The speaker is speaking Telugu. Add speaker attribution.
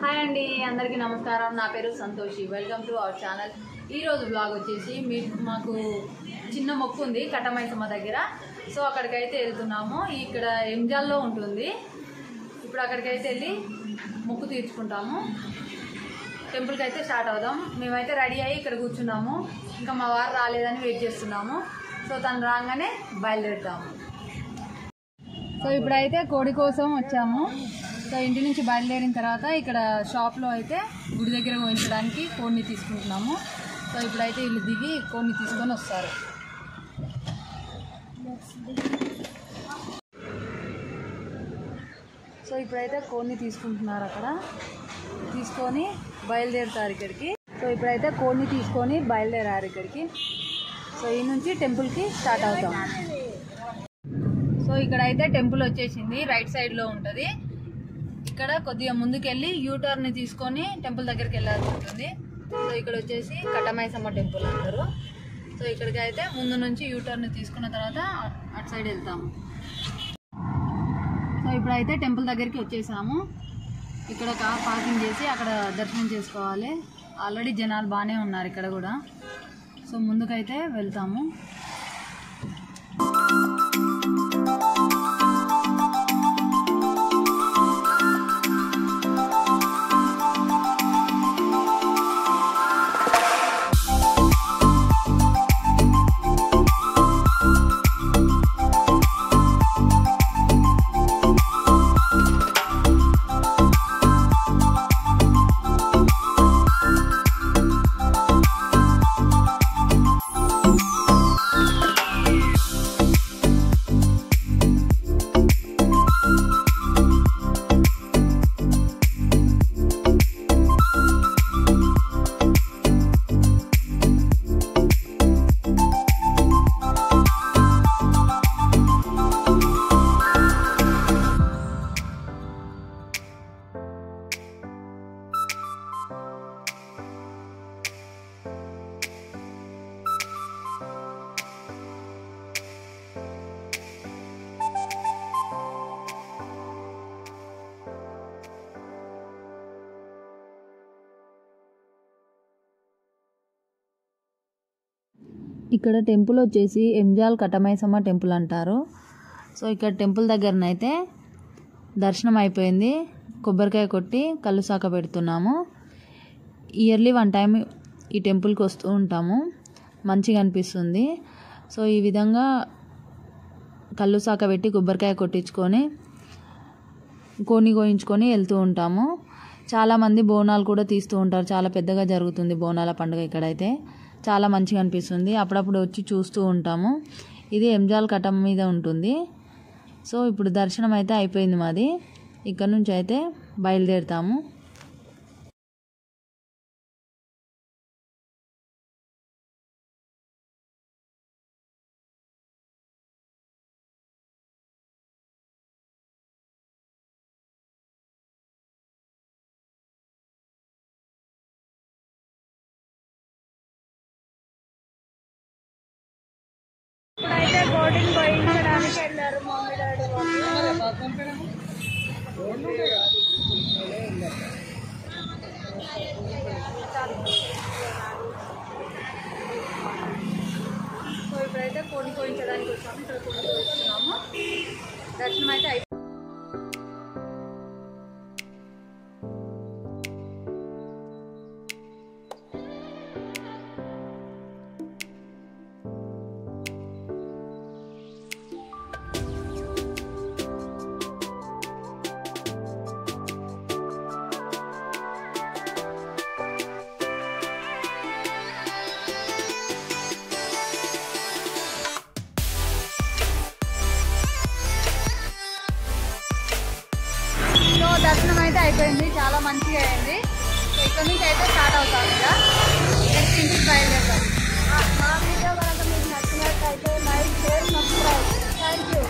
Speaker 1: హాయ్ అండి, అందరికీ నమస్కారం. నా పేరు Santoshi. Welcome to our channel. ఈరోజు బ్లాగ్ వచ్చేసి మాకు చిన్న మొక్కు ఉంది కట్టమైసమ్మ దగ్గర. సో అక్కడికైతే వెళ్తున్నాము. ఇక్కడ ఎంజాల్లో ఉంటుంది. ఇప్పుడు అక్కడికైతే వెళ్ళి మొక్కు తీర్చుకుంటాము. టెంపుల్కి అయితే స్టార్ట్ అవుదాం. మేమైతే రెడీ అయ్యి ఇక్కడ కూర్చున్నాము. ఇంకా మా వారు రాలేదని వెయిట్ చేస్తున్నాము. సో తను రాగానే బయలుదేరుతాము. సో ఇప్పుడైతే కోడి కోసం వచ్చాము. సో ఇంటి నుంచి బయలుదేరిన తర్వాత ఇక్కడ షాప్లో అయితే గుడి దగ్గర పోయించడానికి కోడిని తీసుకుంటున్నాము. సో ఇప్పుడైతే వీళ్ళు దిగి కోడిని తీసుకొని వస్తారు. సో ఇప్పుడైతే కోడిని తీసుకుంటున్నారు. అక్కడ తీసుకొని బయలుదేరుతారు ఇక్కడికి. సో ఇప్పుడైతే కోడిని తీసుకొని బయలుదేరారు ఇక్కడికి. సో ఈ నుంచి టెంపుల్కి స్టార్ట్ అవుతాం. సో ఇక్కడైతే టెంపుల్ వచ్చేసింది, రైట్ సైడ్లో ఉంటుంది. ఇక్కడ కొద్దిగా ముందుకెళ్ళి యూటర్న్ తీసుకొని టెంపుల్ దగ్గరికి వెళ్ళాల్సి ఉంటుంది. సో ఇక్కడ వచ్చేసి కట్టమైసమ్మ టెంపుల్ అంటారు. సో ఇక్కడికి అయితే ముందు నుంచి యూటర్న్ తీసుకున్న తర్వాత అటు సైడ్ వెళ్తాము. సో ఇప్పుడైతే టెంపుల్ దగ్గరికి వచ్చేసాము. ఇక్కడ కార్ పార్కింగ్ చేసి అక్కడ దర్శనం చేసుకోవాలి. ఆల్రెడీ జనాలు బాగానే ఉన్నారు ఇక్కడ కూడా. సో ముందుకైతే వెళ్తాము. ఇక్కడ టెంపుల్ వచ్చేసి ఎంజాల్ కట్టమైసమ్మ టెంపుల్ అంటారు. సో ఇక్కడ టెంపుల్ దగ్గరనైతే దర్శనం అయిపోయింది. కొబ్బరికాయ కొట్టి కళ్ళు సాక పెడుతున్నాము. ఇయర్లీ 1 టైం ఈ టెంపుల్కి వస్తూ ఉంటాము. మంచిగా అనిపిస్తుంది. సో ఈ విధంగా కళ్ళు సాక పెట్టి కొబ్బరికాయ కొట్టించుకొని కోడిని కోయించుకొని వెళ్తూ ఉంటాము. చాలామంది బోనాలు కూడా తీస్తూ ఉంటారు. చాలా పెద్దగా జరుగుతుంది బోనాల పండుగ ఇక్కడైతే. చాలా మంచిగా అనిపిస్తుంది. అప్పుడప్పుడు వచ్చి చూస్తూ ఉంటాము. ఇది ఎంజాల్ కట్టం మీద ఉంటుంది. సో ఇప్పుడు దర్శనం అయితే అయిపోయింది మాది. ఇక్కడ నుంచి అయితే బయలుదేరుతాము.
Speaker 2: ఇప్పుడైతే బోటింగ్ పోయించడానికి వెళ్ళారు మమ్మీ డాడీ వాళ్ళు.
Speaker 1: సో ఇప్పుడైతే కోడిని కోయించడానికి వచ్చాము. ఇక్కడ కోడిని కోయిస్తున్నాము. దర్శనం అయితే అయిపోయింది. దర్శనం అయితే అయిపోయింది, చాలా మంచిగా అయింది. సో ఇక్కడ నుంచి అయితే స్టార్ట్ అవుతాం. ఇక నెక్స్ట్ ఇంటికి బయలుదేరుతాం.
Speaker 2: మా వీడియో కనుక మీకు నచ్చినట్టయితే like, share, subscribe. Thank you.